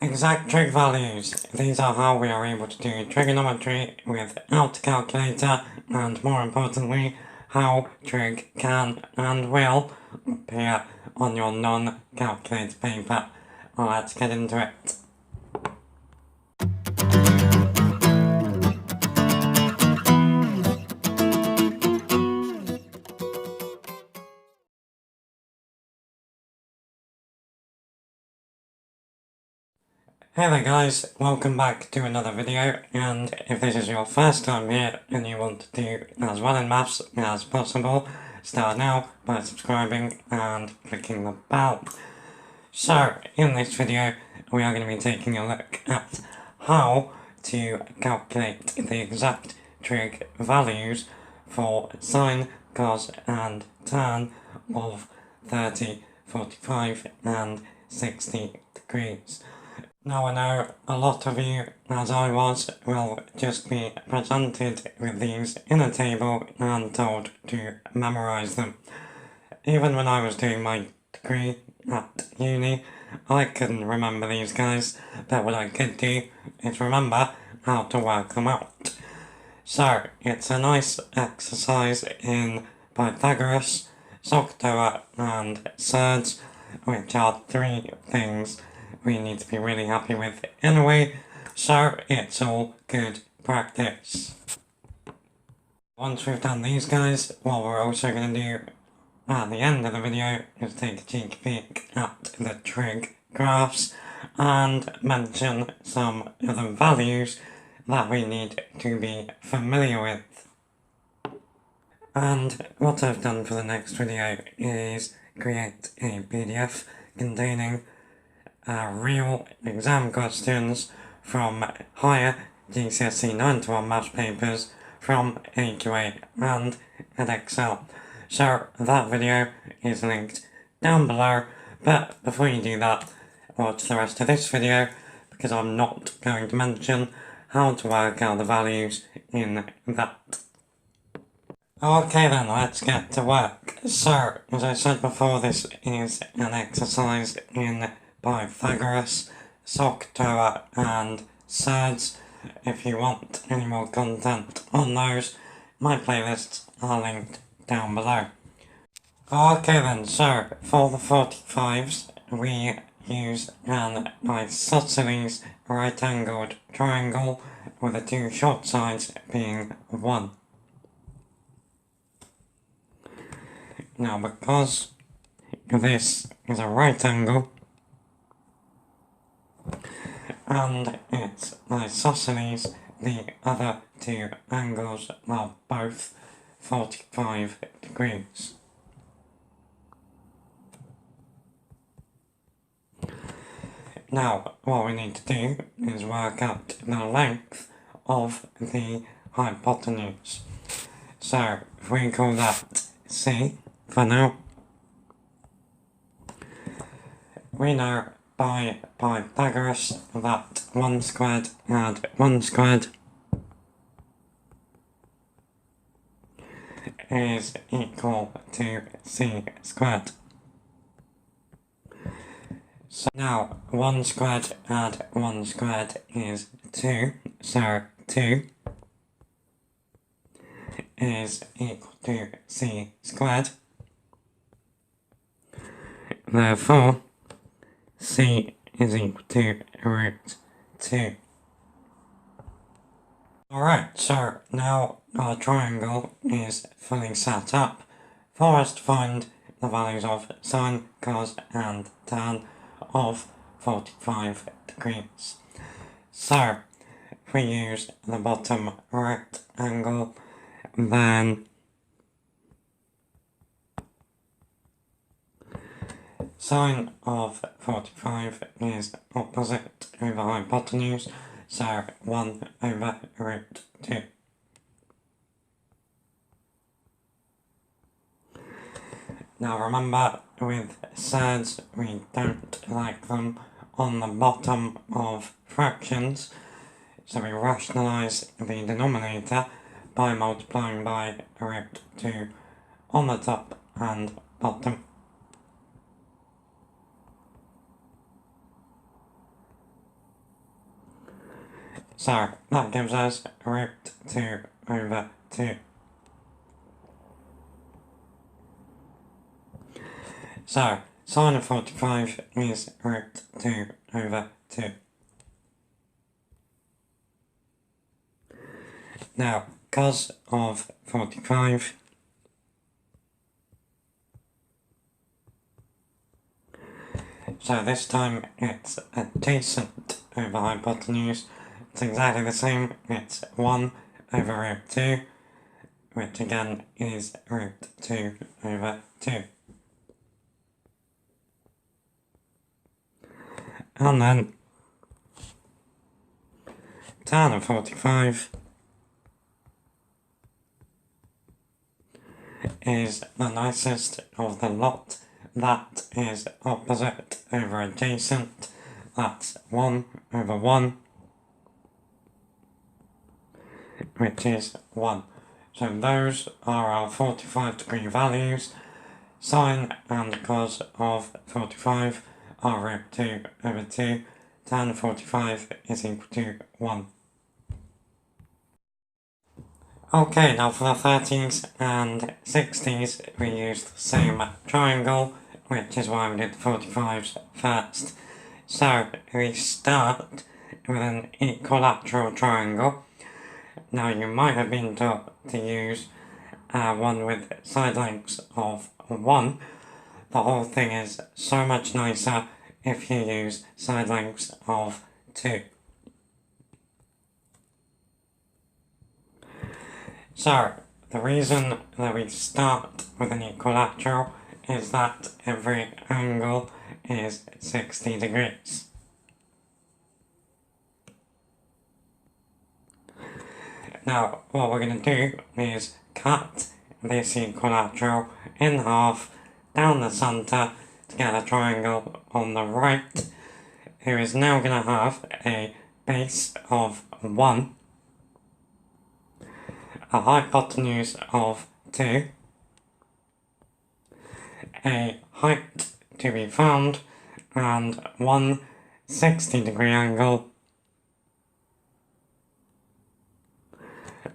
Exact trig values. These are how we are able to do trigonometry without a calculator, and more importantly, how trig can and will appear on your non-calculated paper. Well, let's get into it. Hey there guys, welcome back to another video, and if this is your first time here and you want to do as well in maths as possible, start now by subscribing and clicking the bell. So, in this video we are going to be taking a look at how to calculate the exact trig values for sine, cos and tan of 30, 45 and 60 degrees. Now I know a lot of you, as I was, will just be presented with these in a table and told to memorise them. Even when I was doing my degree at uni, I couldn't remember these guys, but what I could do is remember how to work them out. So, it's a nice exercise in Pythagoras, SOHCAHTOA and surds, which are three things we need to be really happy with anyway, so it's all good practice. Once we've done these guys, what we're also going to do at the end of the video is take a cheeky peek at the trig graphs and mention some of the values that we need to be familiar with. And what I've done for the next video is create a PDF containing real exam questions from higher GCSE 9 to 1 maths papers from AQA and Excel. So that video is linked down below, but before you do that, watch the rest of this video because I'm not going to mention how to work out the values in that. Okay then, let's get to work. So, as I said before, this is an exercise in Pythagoras, SOHCAHTOA and surds. If you want any more content on those, my playlists are linked down below. Okay then, so for the 45s we use an isosceles right-angled triangle with the two short sides being 1. Now because this is a right angle, and it's isosceles, the other two angles are both 45 degrees. Now, what we need to do is work out the length of the hypotenuse. So, if we call that C for now, we know by Pythagoras that 1 squared add 1 squared is equal to C squared. So now 1 squared add 1 squared is 2, so 2 is equal to C squared. Therefore, C is equal to root 2. Alright, so now our triangle is fully set up for us to find the values of sine, cos and tan of 45 degrees. So, if we use the bottom right angle, then sine of 45 is opposite over hypotenuse, so 1 over root 2. Now remember, with surds we don't like them on the bottom of fractions, so we rationalise the denominator by multiplying by root 2 on the top and bottom. So that gives us root 2 over 2. So sine of 45 is root 2 over 2. Now, cos of 45 so this time it's adjacent over hypotenuse. It's exactly the same, it's 1 over root 2, which again is root 2 over 2. And then tan of 45 is the nicest of the lot. That is opposite over adjacent. That's 1 over 1, which is 1. So those are our 45-degree values. Sine and cos of 45 are root 2 over 2. Tan 45 is equal to 1. Okay, now for the 30s and 60s we used the same triangle, which is why we did the 45s first. So we start with an equilateral triangle. Now you might have been taught to use one with side lengths of 1. The whole thing is so much nicer if you use side lengths of 2. So, the reason that we start with an equilateral is that every angle is 60 degrees. Now, what we're going to do is cut this equilateral in half down the centre to get a triangle on the right, who is now going to have a base of 1, a hypotenuse of 2, a height to be found, and one 60-degree angle,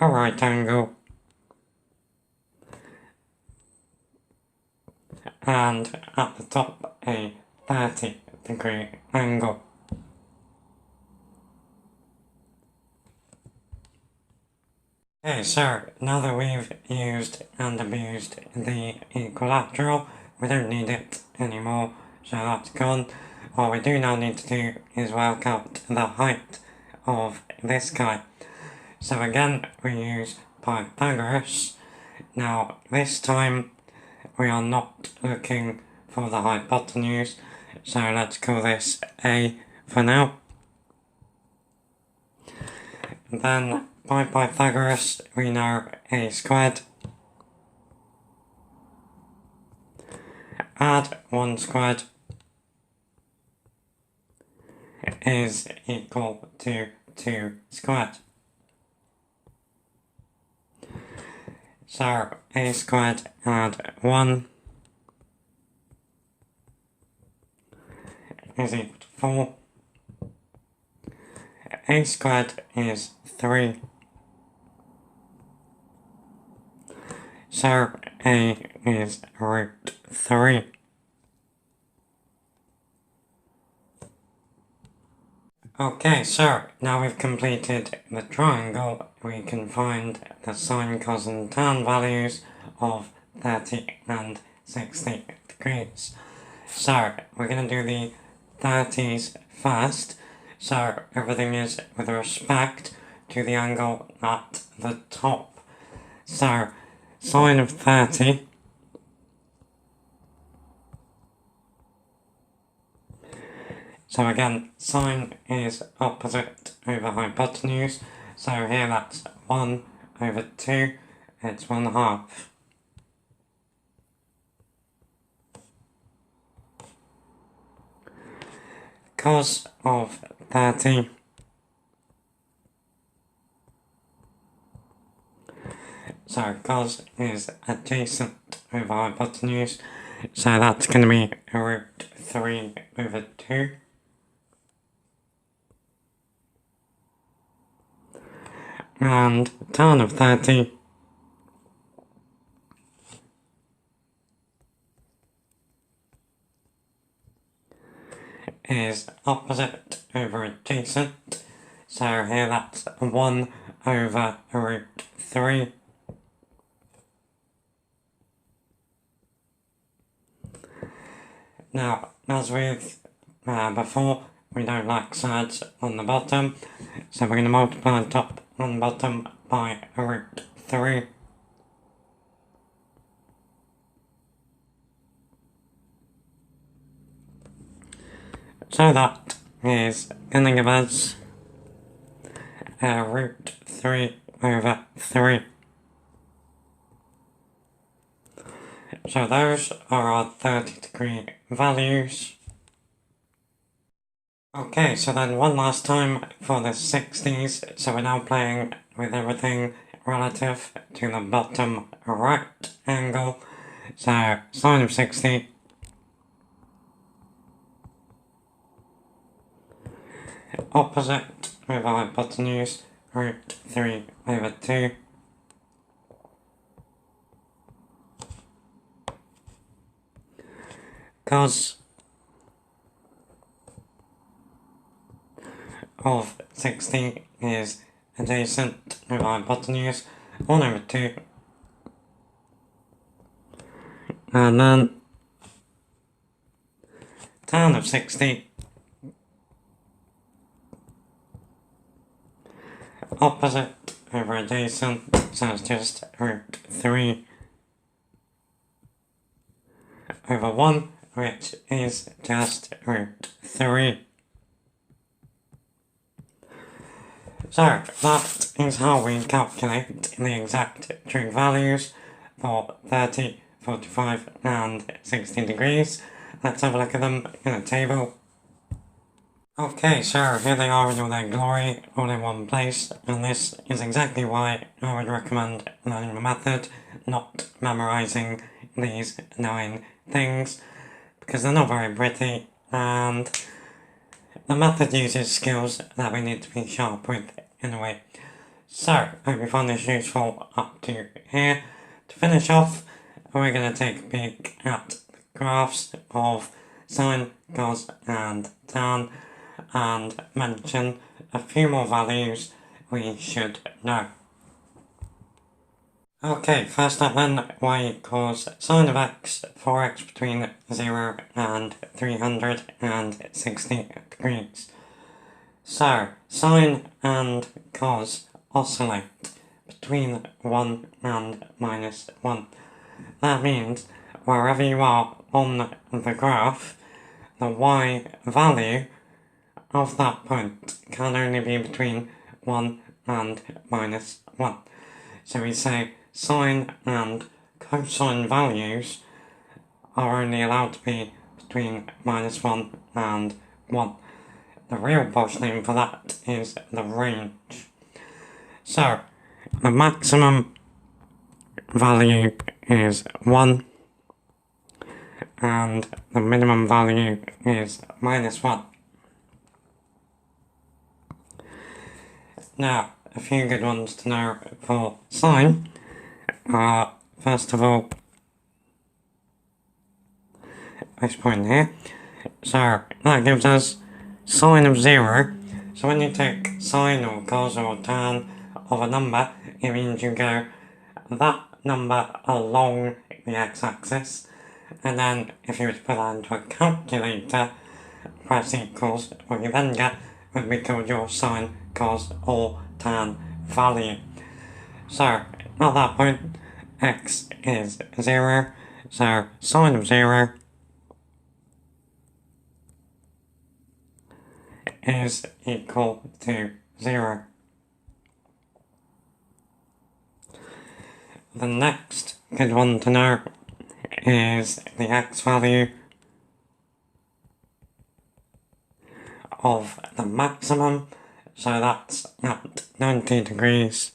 a right angle, and at the top a 30-degree angle. Okay, so now that we've used and abused the equilateral, we don't need it anymore, so that's gone. What we do now need to do is work out the height of this guy. So again, we use Pythagoras. Now, this time we are not looking for the hypotenuse, so let's call this A for now. Then, by Pythagoras, we know A squared. Add 1 squared is equal to 2 squared. So, A squared add 1 is equal to 4. A squared is 3. So A is root 3. Okay, so now we've completed the triangle, we can find the sine, cos and tan values of 30 and 60 degrees. So we're going to do the 30s first. So everything is with respect to the angle at the top. So sine of 30 so again, sine is opposite over hypotenuse. So here that's 1 over 2, it's 1/2. Cos of 30 so cos is adjacent over hypotenuse, so that's going to be root 3 over 2. and tan of 30 is opposite over adjacent. So here that's 1 over root 3. Now, as with before, we don't like surds on the bottom, so we're going to multiply top and bottom by root 3. So that is going to give us root 3 over 3. So those are our 30-degree values. Okay, so then one last time for the 60s. So we're now playing with everything relative to the bottom right angle. So sine of 60 opposite over hypotenuse root 3 over 2. Cos of 60 is adjacent over hypotenuse 1 over 2. And then tan of 60 opposite over adjacent, so it's just root 3 over 1, which is just root 3. So that is how we calculate the exact trig values for 30, 45 and 60 degrees. Let's have a look at them in a table. Okay, so here they are in all their glory, all in one place, and this is exactly why I would recommend learning the method, not memorising these 9 things, because they're not very pretty, and the method uses skills that we need to be sharp with in a way. So, hope you found this useful up to here. To finish off, we're going to take a peek at the graphs of sine, cos and tan, and mention a few more values we should know. Okay, first up then, y equals sine of x for x between 0 and 360 degrees. So, sine and cos oscillate between 1 and minus 1. That means wherever you are on the graph, the y value of that point can only be between 1 and minus 1. So we say sine and cosine values are only allowed to be between minus 1 and 1. The real posh name for that is the range. So, the maximum value is 1 and the minimum value is minus 1. Now, a few good ones to know for sine are, first of all, this point here. So, that gives us sine of 0. So when you take sine or cos or tan of a number, it means you go that number along the x-axis, and then if you were to put that into a calculator, press equals, what you then get would be called your sine, cos or tan value. So at that point, x is 0, so sine of 0 is equal to 0. The next good one to know is the x value of the maximum, so that's at 90 degrees.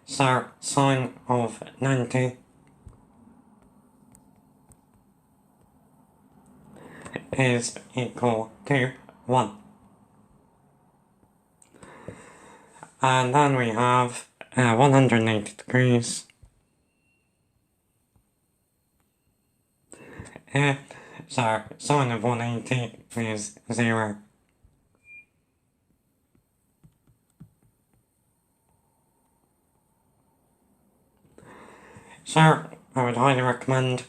So sine of 90 is equal to 1. And then we have 180 degrees here. So sine of 180 is 0. So I would highly recommend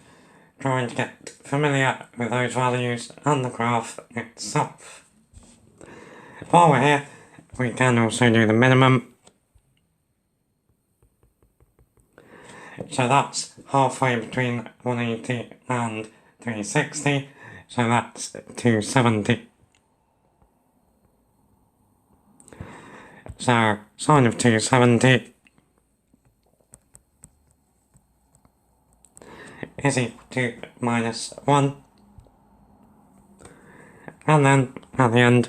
trying to get familiar with those values and the graph itself. While we're here, we can also do the minimum. So that's halfway between 180 and 360, so that's 270. So sine of 270 is equal to minus 1. And then at the end,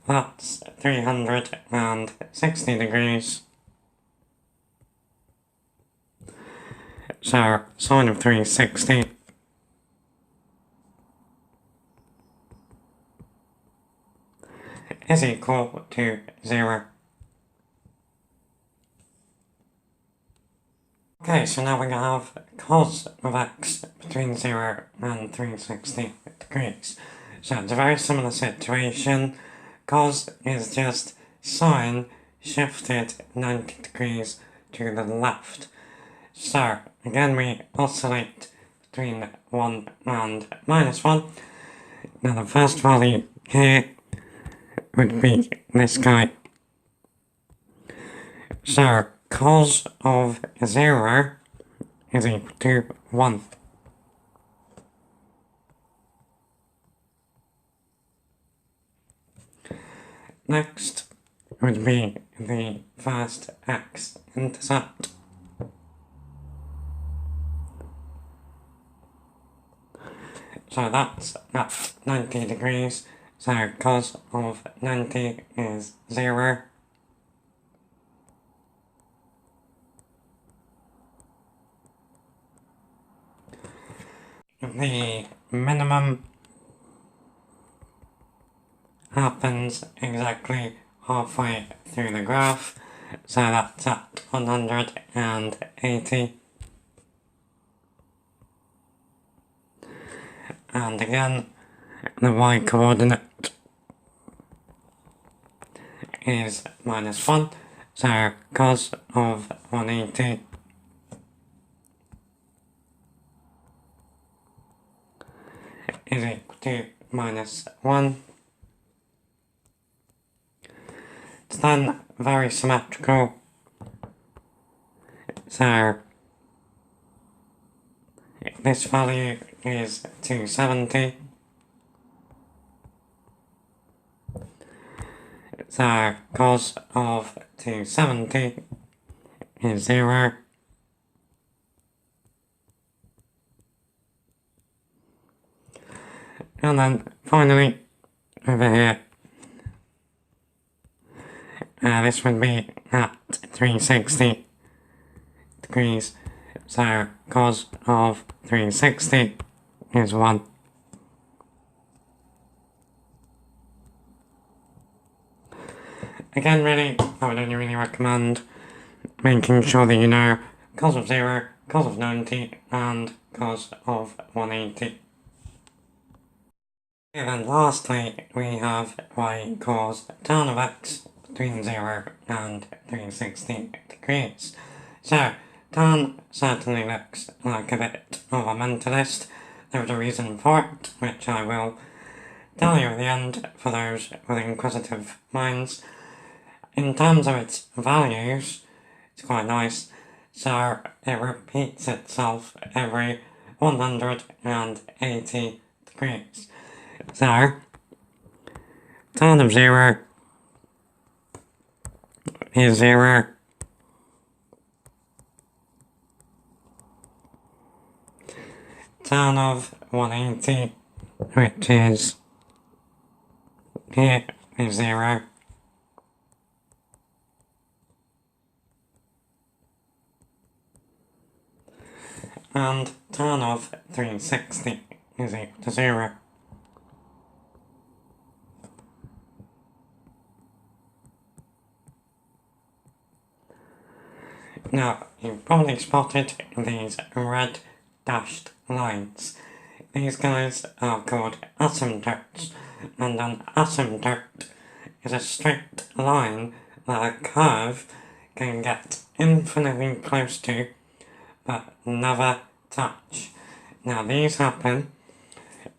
that's 360 degrees. So sine of 360 is equal to 0. Okay, so now we have cos of x between 0 and 360 degrees. So it's a very similar situation. Cos is just sine shifted 90 degrees to the left. So again we oscillate between 1 and minus 1. Now the first value here would be this guy. So cos of 0 is equal to 1. Next would be the first x-intercept. So that's at 90 degrees, so cos of 90 is 0. The minimum happens exactly halfway through the graph, so that's at 180. And again, the y coordinate is minus 1, so cos of 180 is equal to minus 1. It's then very symmetrical, so this value is 270. So cos of 270 is 0. And then finally, over here, this would be at 360 degrees. So cos of 360 is 1. Again, really, I would only really recommend making sure that you know cos of 0, cos of 90, and cos of 180. And then lastly, we have y equals tan of x between 0 and 360 degrees. So, tan certainly looks like a bit of a mentalist. There's a reason for it, which I will tell you at the end for those with inquisitive minds. In terms of its values, it's quite nice. So, it repeats itself every 180 degrees. So, tan of 0 is 0. Tan of 180, which is here, is 0. And tan of 360 is equal to 0. Now, you've probably spotted these red dashed lines. These guys are called asymptotes, and an asymptote is a straight line that a curve can get infinitely close to, but never touch. Now these happen,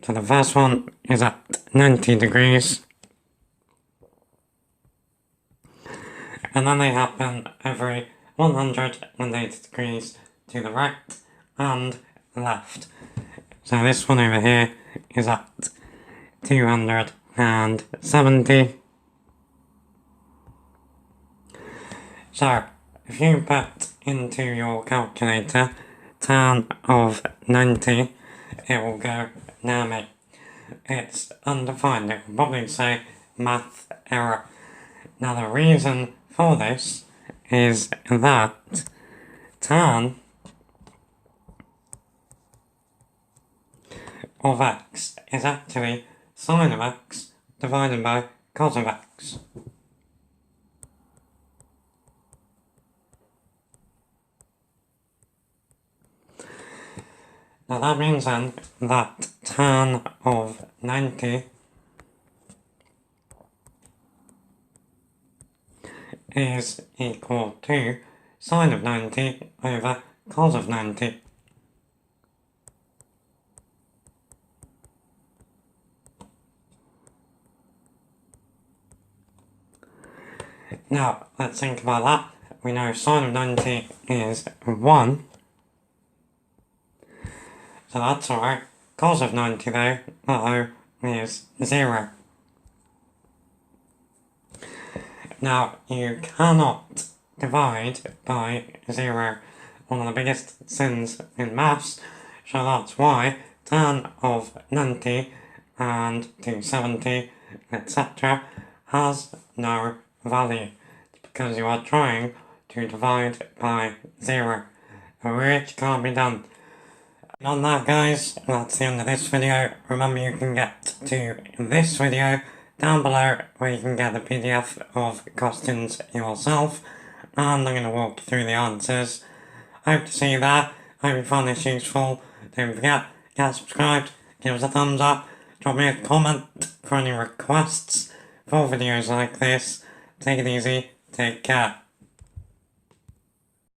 so the first one is at 90 degrees, and then they happen every 180 degrees to the right and left. So this one over here is at 270. So if you put into your calculator tan of 90, it will go near me. It's undefined. It will probably say math error. Now the reason for this is that tan of x is actually sine of x divided by cos of x. Now that means then that tan of 90 is equal to sine of 90 over cos of 90. Now, let's think about that. We know sine of 90 is 1. So that's alright. Cos of 90 though, is 0. Now, you cannot divide by 0. One of the biggest sins in maths. So that's why tan of 90 and 270, etc. has no value. Because you are trying to divide by 0, which can't be done. And on that guys, that's the end of this video. Remember you can get to this video down below where you can get the PDF of questions yourself, and I'm going to walk you through the answers. Hope to see you there. Hope you found this useful. Don't forget, get subscribed, give us a thumbs up, drop me a comment for any requests for videos like this. Take it easy, take care.